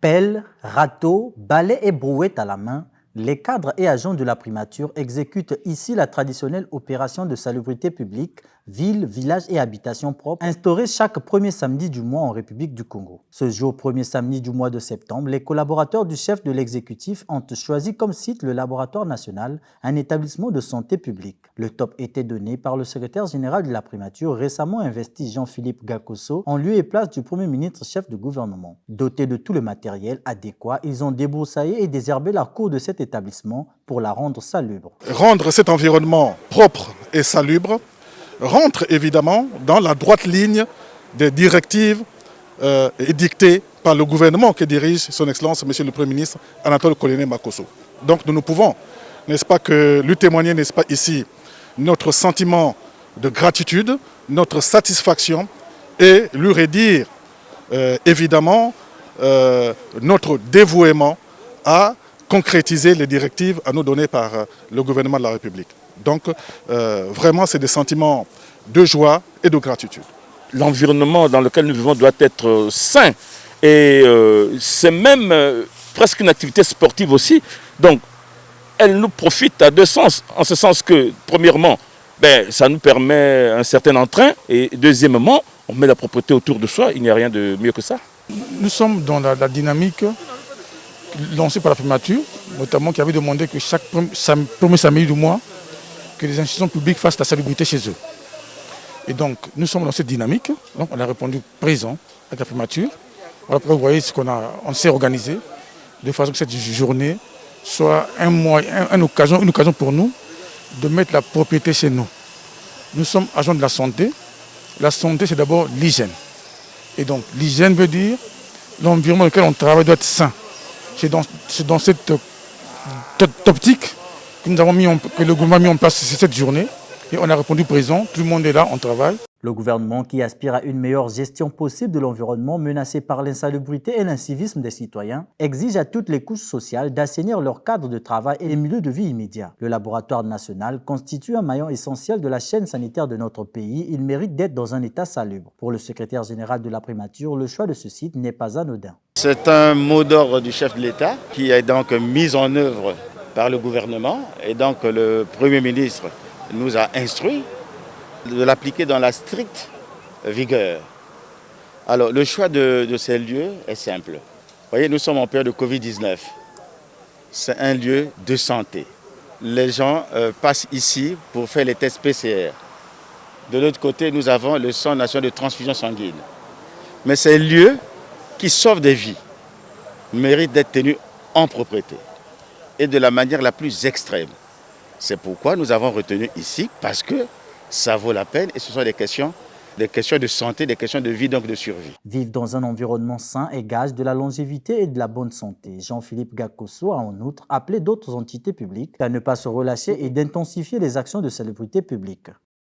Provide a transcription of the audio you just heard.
Pelle, râteau, balai et brouette à la main, les cadres et agents de la primature exécutent ici la traditionnelle opération de salubrité publique, ville, village et habitation propre, instaurée chaque premier samedi du mois en République du Congo. Ce jour, premier samedi du mois de septembre, les collaborateurs du chef de l'exécutif ont choisi comme site le laboratoire national, un établissement de santé publique. Le top était donné par le secrétaire général de la primature, récemment investi Jean-Philippe Gakoso, en lieu et place du premier ministre chef de gouvernement. Dotés de tout le matériel adéquat, ils ont débroussaillé et désherbé la cour de cet établissement pour la rendre salubre. Rendre cet environnement propre et salubre rentre évidemment dans la droite ligne des directives édictées par le gouvernement que dirige son Excellence, Monsieur le Premier ministre Anatole Colonel Makosso. Donc nous pouvons, n'est-ce pas, que lui témoigner, n'est-ce pas, ici, notre sentiment de gratitude, notre satisfaction et lui redire évidemment notre dévouement à concrétiser les directives à nous donner par le gouvernement de la République. Donc vraiment c'est des sentiments de joie et de gratitude. L'environnement dans lequel nous vivons doit être sain et c'est même presque une activité sportive aussi. Donc elle nous profite à deux sens, en ce sens que premièrement, ça nous permet un certain entrain et deuxièmement, on met la propreté autour de soi, il n'y a rien de mieux que ça. Nous sommes dans la dynamique lancée par la primature, notamment qui avait demandé que chaque premier samedi du mois, que les institutions publiques fassent la salubrité chez eux. Et donc, nous sommes dans cette dynamique. Donc, on a répondu présent avec la primature. Voilà pourquoi vous voyez ce on s'est organisé de façon que cette journée soit une occasion pour nous de mettre la propriété chez nous. Nous sommes agents de la santé. La santé, c'est d'abord l'hygiène. Et donc, l'hygiène veut dire l'environnement dans lequel on travaille doit être sain. C'est dans cette optique que le gouvernement a mis en place cette journée. Et on a répondu présent, tout le monde est là, on travaille. Le gouvernement, qui aspire à une meilleure gestion possible de l'environnement menacé par l'insalubrité et l'incivisme des citoyens, exige à toutes les couches sociales d'assainir leur cadre de travail et les milieux de vie immédiats. Le laboratoire national constitue un maillon essentiel de la chaîne sanitaire de notre pays. Il mérite d'être dans un état salubre. Pour le secrétaire général de la primature, le choix de ce site n'est pas anodin. C'est un mot d'ordre du chef de l'État qui est donc mis en œuvre par le gouvernement et donc le Premier ministre nous a instruit de l'appliquer dans la stricte vigueur. Alors, le choix de ces lieux est simple. Vous voyez, nous sommes en période de Covid-19. C'est un lieu de santé. Les gens passent ici pour faire les tests PCR. De l'autre côté, nous avons le Centre national de transfusion sanguine. Mais ces lieux qui sauvent des vies méritent d'être tenus en propriété et de la manière la plus extrême. C'est pourquoi nous avons retenu ici, parce que ça vaut la peine et ce sont des questions de santé, des questions de vie, donc de survie. Vivre dans un environnement sain est gage de la longévité et de la bonne santé. Jean-Philippe Gakoso a en outre appelé d'autres entités publiques à ne pas se relâcher et d'intensifier les actions de salubrité publique.